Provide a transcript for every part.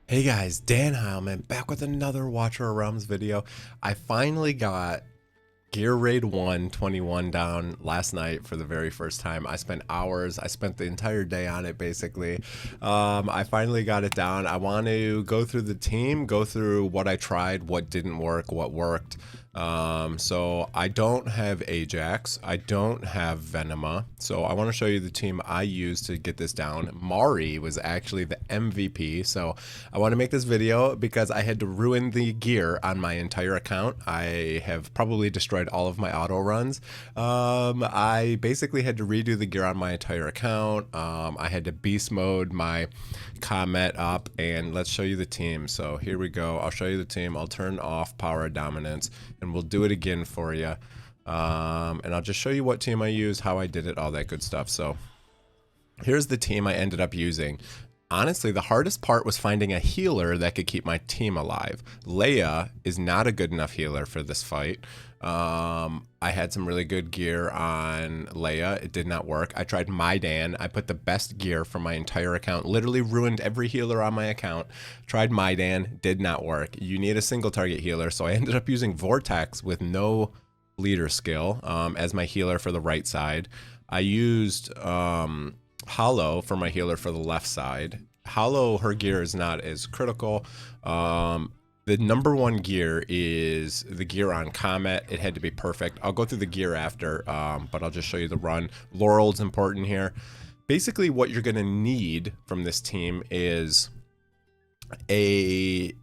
Hey guys, Dan Heilman back with another Watcher of Realms video. I finally got GR1-21 down last night for the very first time. I spent hours, I spent the entire day on it basically. I finally got it down. I want to go through the team, go through what I tried, what didn't work, what worked. So I don't have Ajax, I don't have Venoma, so I want to show you the team I used to get this down. Mari was actually the MVP, so I want to make this video because I had to ruin the gear on my entire account. I have probably destroyed all of my auto runs. I basically had to redo the gear on my entire account. I had to beast mode my Comet up, and let's show you the team. So here we go. I'll show you the team. I'll turn off power dominance and we'll do it again for you. And I'll just show you what team I used, how I did it, all that good stuff. So here's the team I ended up using. Honestly, the hardest part was finding a healer that could keep my team alive. Leia is not a good enough healer for this fight. I had some really good gear on Leia. It did not work. I tried Maidan. I put the best gear for my entire account. Literally ruined every healer on my account. Tried Maidan. Did not work. You need a single target healer. So I ended up using Vortex with no leader skill as my healer for the right side. I used Hollow for my healer for the left side. Hollow, her gear is not as critical. The number one gear is the gear on Comet. It had to be perfect. I'll go through the gear after, but I'll just show you the run. Laurel's important here. Basically, what you're going to need from this team is a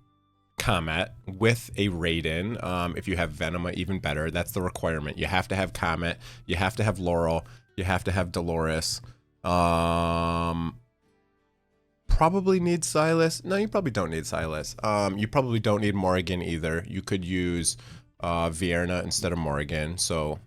Comet with a Raiden. If you have Venoma, even better. That's the requirement. You have to have Comet. You have to have Laurel. You have to have Dolores. Probably need Silas. No, you probably don't need Silas. You probably don't need Morrigan either. You could use Vienna instead of Morrigan. So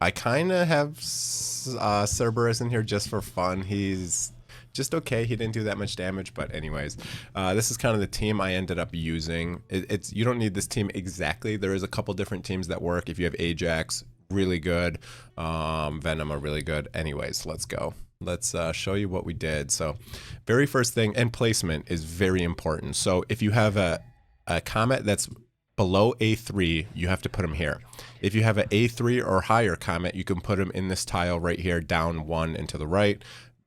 I kind of have Cerberus in here just for fun. He's just okay. He didn't do that much damage, but anyways, this is kind of the team I ended up using. You don't need this team exactly. There is a couple different teams that work. If you have Ajax, really good. Venoma, really good. Anyways, let's go. Let's show you what we did. So very first thing, and placement is very important. So if you have a Comet that's below A3, you have to put them here. If you have an A3 or higher Comet, you can put them in this tile right here, down one and to the right.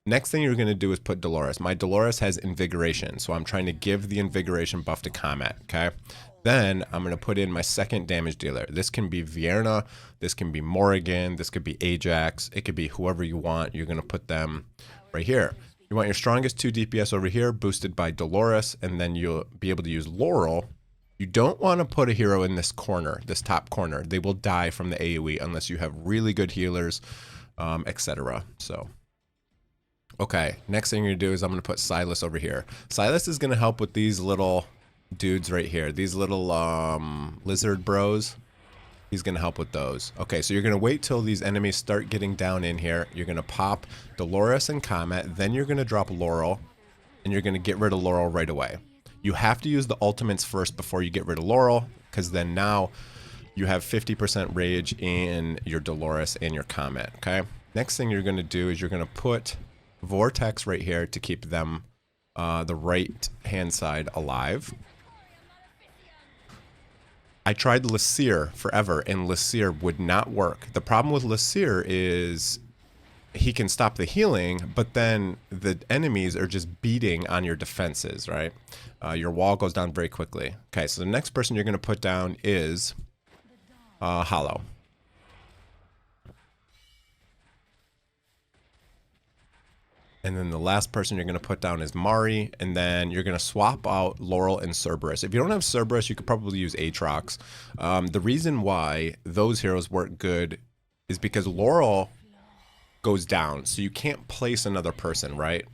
Next thing you're going to do is put Dolores. My Dolores has invigoration, so I'm trying to give the invigoration buff to Comet, okay? Then I'm going to put in my second damage dealer. This can be Vienna, this can be Morrigan, this could be Ajax, it could be whoever you want. You're going to put them right here. You want your strongest 2 DPS over here, boosted by Dolores, and then you'll be able to use Laurel. You don't want to put a hero in this corner, this top corner. They will die from the AoE unless you have really good healers, etc. So, okay, next thing you're going to do is I'm going to put Silas over here. Silas is going to help with these little dudes right here, these little lizard bros. He's gonna help with those. Okay, so you're gonna wait till these enemies start getting down in here. You're gonna pop Dolores and Comet, then you're gonna drop Laurel, and you're gonna get rid of Laurel right away. You have to use the ultimates first before you get rid of Laurel, because then now you have 50% rage in your Dolores and your Comet. Okay, next thing you're gonna do is you're gonna put Vortex right here to keep them the right hand side alive. I tried Laseer forever, and Laseer would not work. The problem with Laseer is he can stop the healing, but then the enemies are just beating on your defenses, right? Your wall goes down very quickly. Okay, so the next person you're going to put down is Hollow. And then the last person you're going to put down is Mari, and then you're going to swap out Laurel and Cerberus. If you don't have Cerberus, you could probably use Aatrox. The reason why those heroes work good is because Laurel goes down, so you can't place another person, right?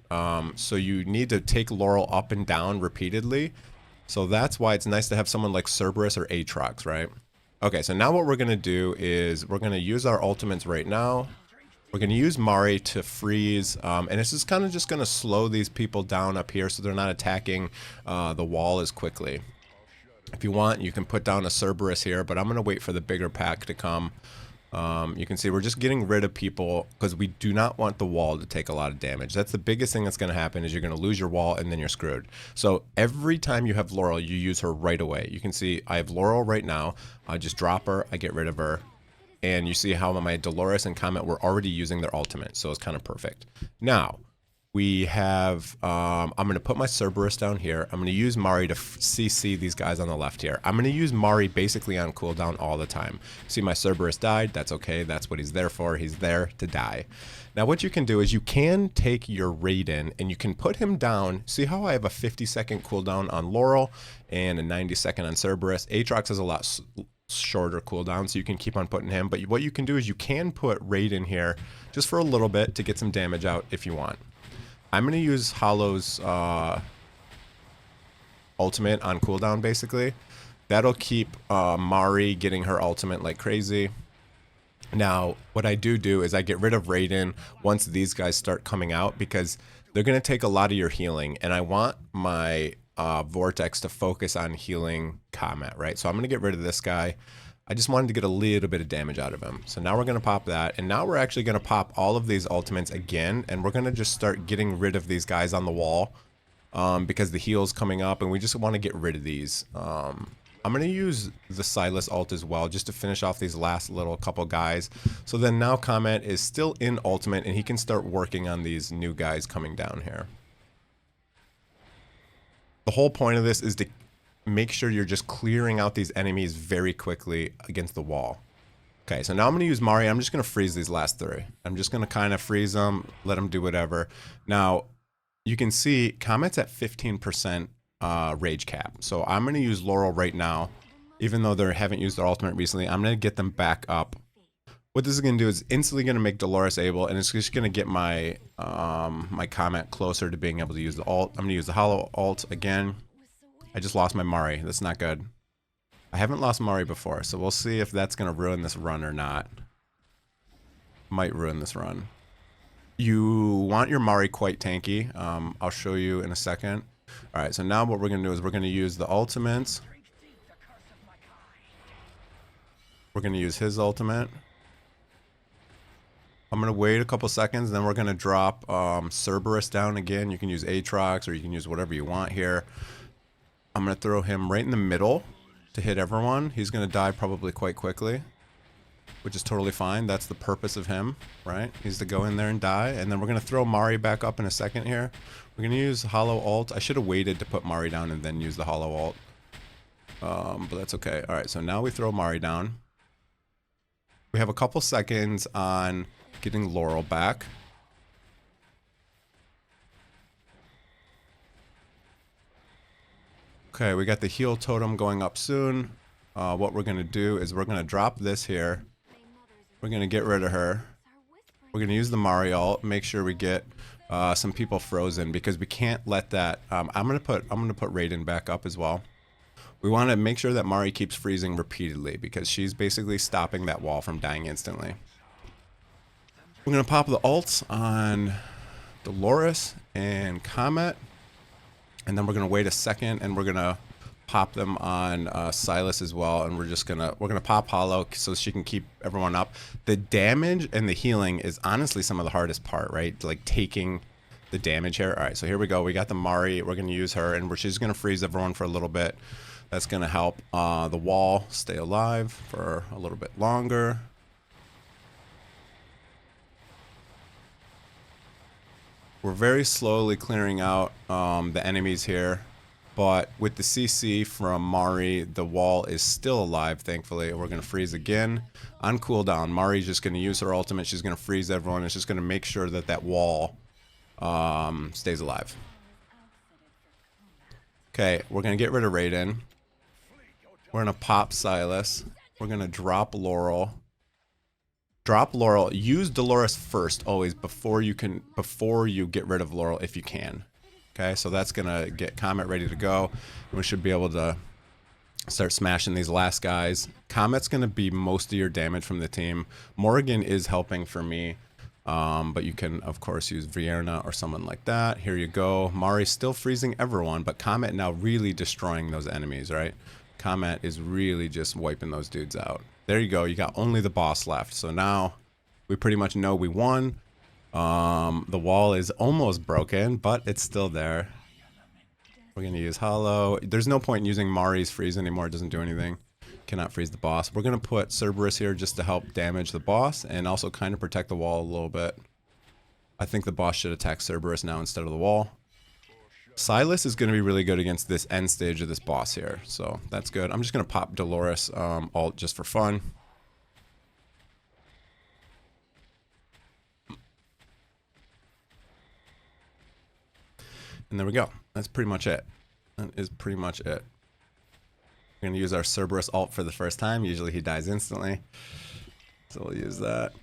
So you need to take Laurel up and down repeatedly. So that's why it's nice to have someone like Cerberus or Aatrox, right? Okay, so now what we're going to do is we're going to use our ultimates right now. We're going to use Mari to freeze, and this is kind of just going to slow these people down up here so they're not attacking the wall as quickly. If you want, you can put down a Cerberus here, but I'm going to wait for the bigger pack to come. You can see we're just getting rid of people because we do not want the wall to take a lot of damage. That's the biggest thing that's going to happen is you're going to lose your wall and then you're screwed. So every time you have Laurel, you use her right away. You can see I have Laurel right now. I just drop her. I get rid of her. And you see how my Dolores and Comet were already using their ultimate. So it's kind of perfect. Now, we have, I'm going to put my Cerberus down here. I'm going to use Mari to CC these guys on the left here. I'm going to use Mari basically on cooldown all the time. See, my Cerberus died. That's okay. That's what he's there for. He's there to die. Now, what you can do is you can take your Raiden and you can put him down. See how I have a 50-second cooldown on Laurel and a 90-second on Cerberus? Aatrox has a lot shorter cooldown, so you can keep on putting him. But what you can do is you can put Raiden here just for a little bit to get some damage out if you want. I'm going to use Hollow's ultimate on cooldown, basically. That'll keep Mari getting her ultimate like crazy. Now, what I do is I get rid of Raiden once these guys start coming out because they're going to take a lot of your healing. And I want my Vortex to focus on healing Comet, right? So I'm going to get rid of this guy. I just wanted to get a little bit of damage out of him. So now we're going to pop that. And now we're actually going to pop all of these ultimates again. And we're going to just start getting rid of these guys on the wall. Because the heal's coming up. And we just want to get rid of these. I'm going to use the Silas ult as well. Just to finish off these last little couple guys. So then now Comet is still in ultimate. And he can start working on these new guys coming down here. The whole point of this is to make sure you're just clearing out these enemies very quickly against the wall. Okay, so now I'm going to use Mari. I'm just going to freeze these last three. I'm just going to kind of freeze them, let them do whatever. Now, you can see Comet's at 15% rage cap. So I'm going to use Laurel right now. Even though they haven't used their ultimate recently, I'm going to get them back up. What this is going to do is instantly going to make Dolores able, and it's just going to get my my Comet closer to being able to use the ult. I'm going to use the Hollow ult again. I just lost my Mari. That's not good. I haven't lost Mari before, so we'll see if that's going to ruin this run or not. Might ruin this run. You want your Mari quite tanky. I'll show you in a second. Alright, so now what we're going to do is we're going to use the ultimates. We're going to use his ultimate. I'm going to wait a couple seconds, then we're going to drop Cerberus down again. You can use Aatrox or you can use whatever you want here. I'm going to throw him right in the middle to hit everyone. He's going to die probably quite quickly, which is totally fine. That's the purpose of him, right? He's to go in there and die. And then we're going to throw Mari back up in a second here. We're going to use Hollow ult. I should have waited to put Mari down and then use the Hollow ult. But that's okay. All right, so now we throw Mari down. We have a couple seconds on getting Laurel back. Okay, we got the heal totem going up soon. What we're going to do is we're going to drop this here. We're going to get rid of her. We're going to use the Mari ult. Make sure we get some people frozen because we can't let that. I'm going to put Raiden back up as well. We want to make sure that Mari keeps freezing repeatedly because she's basically stopping that wall from dying instantly. We're going to pop the ults on Dolores and Comet. And then we're going to wait a second and we're going to pop them on Silas as well. And we're going to pop Hollow so she can keep everyone up. The damage and the healing is honestly some of the hardest part, right? Like taking the damage here. All right, so here we go. We got the Mari. We're going to use her and she's going to freeze everyone for a little bit. That's going to help the wall stay alive for a little bit longer. We're very slowly clearing out the enemies here, but with the CC from Mari, the wall is still alive, thankfully. We're going to freeze again on cooldown. Mari's just going to use her ultimate. She's going to freeze everyone. It's just going to make sure that that wall stays alive. Okay, we're going to get rid of Raiden. We're going to pop Silas. We're going to drop Laurel. Drop Laurel. Use Dolores first, always, before you get rid of Laurel if you can. Okay, so that's gonna get Comet ready to go. And we should be able to start smashing these last guys. Comet's gonna be most of your damage from the team. Morrigan is helping for me, but you can of course use Vienna or someone like that. Here you go. Mari's still freezing everyone, but Comet now really destroying those enemies, right? Comet is really just wiping those dudes out. There you go. You got only the boss left. So now we pretty much know we won. The wall is almost broken, but it's still there. We're going to use Hollow. There's no point in using Mari's freeze anymore. It doesn't do anything. Cannot freeze the boss. We're going to put Cerberus here just to help damage the boss and also kind of protect the wall a little bit. I think the boss should attack Cerberus now instead of the wall. Silas is going to be really good against this end stage of this boss here, so that's good. I'm just going to pop Dolores ult just for fun. And there we go. That's pretty much it. That is pretty much it. We're going to use our Cerberus ult for the first time. Usually he dies instantly, so we'll use that.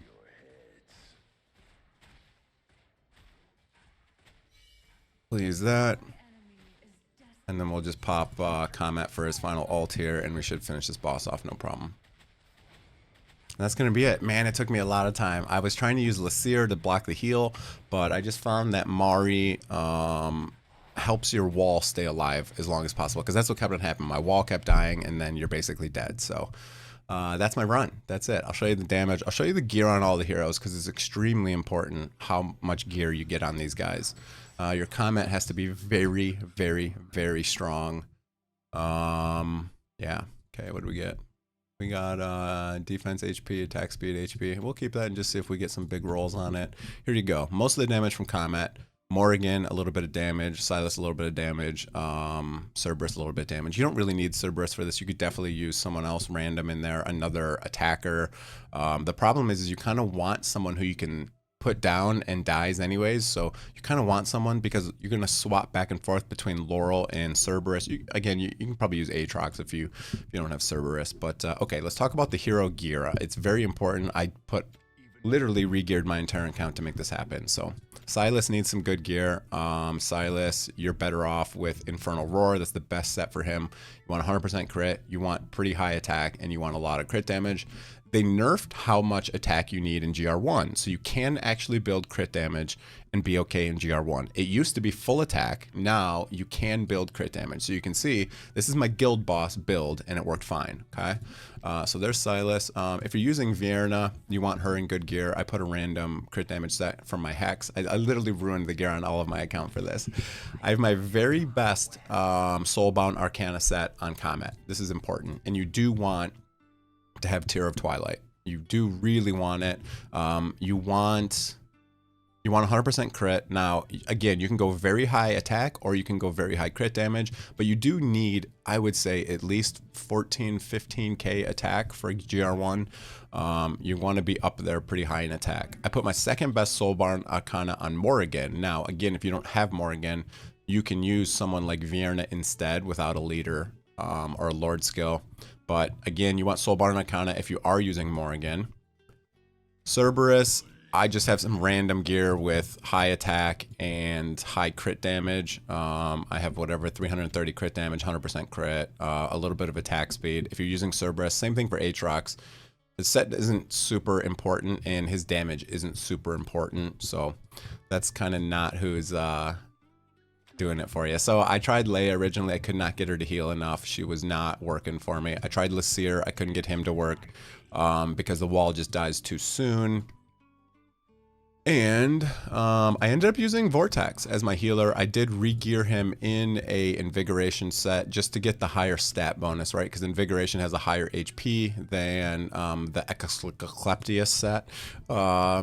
We'll use that. And then we'll just pop Comet for his final ult here, and we should finish this boss off no problem. And that's going to be it. Man, it took me a lot of time. I was trying to use Laseer to block the heal, but I just found that Mari helps your wall stay alive as long as possible, because that's what kept on happening. My wall kept dying, and then you're basically dead. So that's my run. That's it. I'll show you the damage. I'll show you the gear on all the heroes, because it's extremely important how much gear you get on these guys. Your Comet has to be very, very, very strong. Yeah. Okay, what do we get? We got defense HP, attack speed HP. We'll keep that and just see if we get some big rolls on it. Here you go. Most of the damage from Comet. Morrigan, a little bit of damage. Silas, a little bit of damage. Cerberus, a little bit of damage. You don't really need Cerberus for this. You could definitely use someone else random in there, another attacker. The problem is you kind of want someone who you can put down and dies anyways, so you kind of want someone, because you're going to swap back and forth between Laurel and Cerberus. You can probably use Aatrox if you don't have Cerberus, but okay, let's talk about the hero gear. It's very important. I literally re-geared my entire account to make this happen. So Silas needs some good gear. Silas, you're better off with Infernal Roar. That's the best set for him. You want 100% crit, you want pretty high attack, and you want a lot of crit damage. They nerfed how much attack you need in GR1, so you can actually build crit damage and be okay in GR1. It used to be full attack. Now you can build crit damage. So you can see this is my guild boss build, and it worked fine. Okay, so there's Silas. If you're using Vienna, you want her in good gear. I put a random crit damage set from my Hex. I literally ruined the gear on all of my account for this. I have my very best Soulbound Arcana set on Comet. This is important, and you do want to have Tear of Twilight. You do really want it. You want 100% crit. Now, again, you can go very high attack or you can go very high crit damage, but you do need, I would say, at least 14, 15k attack for GR1. You want to be up there pretty high in attack. I put my second best Soulbound Arcana on Morrigan. Now, again, if you don't have Morrigan, you can use someone like Vienna instead without a leader or a Lord skill. But again, you want Soulbound Arcana if you are using Morrigan. Cerberus, I just have some random gear with high attack and high crit damage. I have whatever, 330 crit damage, 100% crit, a little bit of attack speed. If you're using Cerberus, same thing for Aatrox. His set isn't super important and his damage isn't super important. So that's kind of not who's doing it for you. So I tried Leia originally. I could not get her to heal enough. She was not working for me. I tried Laseer. I couldn't get him to work because the wall just dies too soon. And I ended up using Vortex as my healer. I did re-gear him in a Invigoration set just to get the higher stat bonus, right? Because Invigoration has a higher HP than the Eclectius set.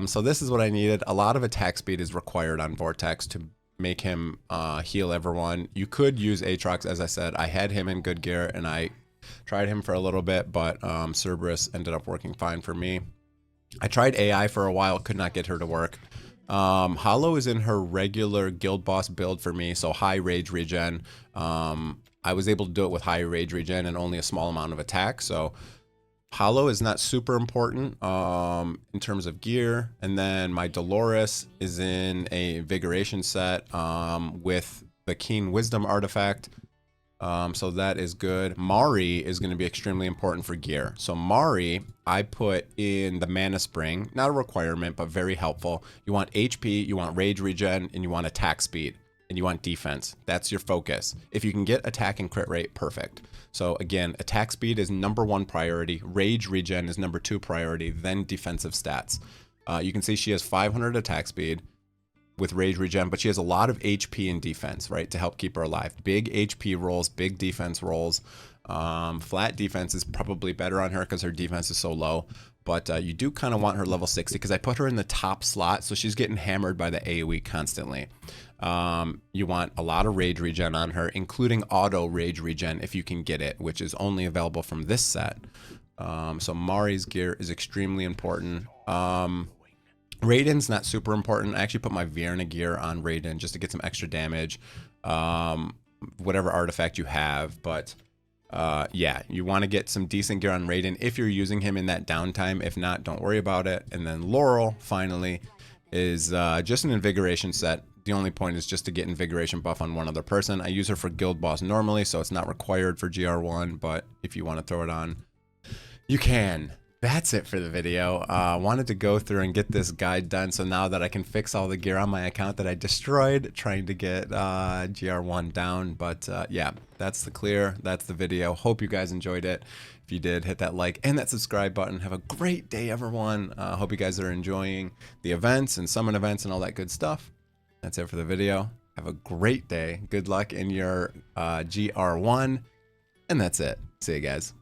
So this is what I needed. A lot of attack speed is required on Vortex to make him heal everyone. You could use Aatrox, as I said. I had him in good gear and I tried him for a little bit, but Cerberus ended up working fine for me. I tried AI for a while, could not get her to work. Hollow is in her regular guild boss build for me, so high rage regen. I was able to do it with high rage regen and only a small amount of attack, so Hollow is not super important in terms of gear. And then my Dolores is in a Invigoration set with the Keen Wisdom artifact. So that is good. Mari is going to be extremely important for gear. So Mari, I put in the Mana Spring. Not a requirement, but very helpful. You want HP, you want Rage Regen, and you want attack speed. and you want defense. That's your focus. If you can get attack and crit rate, perfect. So again, attack speed is #1 priority, rage regen is #2 priority, then defensive stats. You can see she has 500 attack speed with rage regen, but she has a lot of HP and defense, right, to help keep her alive. Big HP rolls, big defense rolls. Flat defense is probably better on her because her defense is so low, but you do kind of want her level 60 because I put her in the top slot, so she's getting hammered by the AoE constantly. You want a lot of rage regen on her, including auto rage regen if you can get it, which is only available from this set. So Mari's gear is extremely important. Raiden's not super important. I actually put my Vienna gear on Raiden just to get some extra damage, whatever artifact you have, but yeah, you want to get some decent gear on Raiden if you're using him in that downtime. If not, don't worry about it. And then Laurel, finally, is just an invigoration set. The only point is just to get invigoration buff on one other person. I use her for guild boss normally, so it's not required for GR1, but if you want to throw it on, you can. That's it for the video. Wanted to go through and get this guide done, so now that I can fix all the gear on my account that I destroyed trying to get GR1 down. But yeah, that's the clear. That's the video. Hope you guys enjoyed it. If you did, hit that like and that subscribe button. Have a great day, everyone. Hope you guys are enjoying the events and summon events and all that good stuff. That's it for the video. Have a great day. Good luck in your GR1. And that's it. See you guys.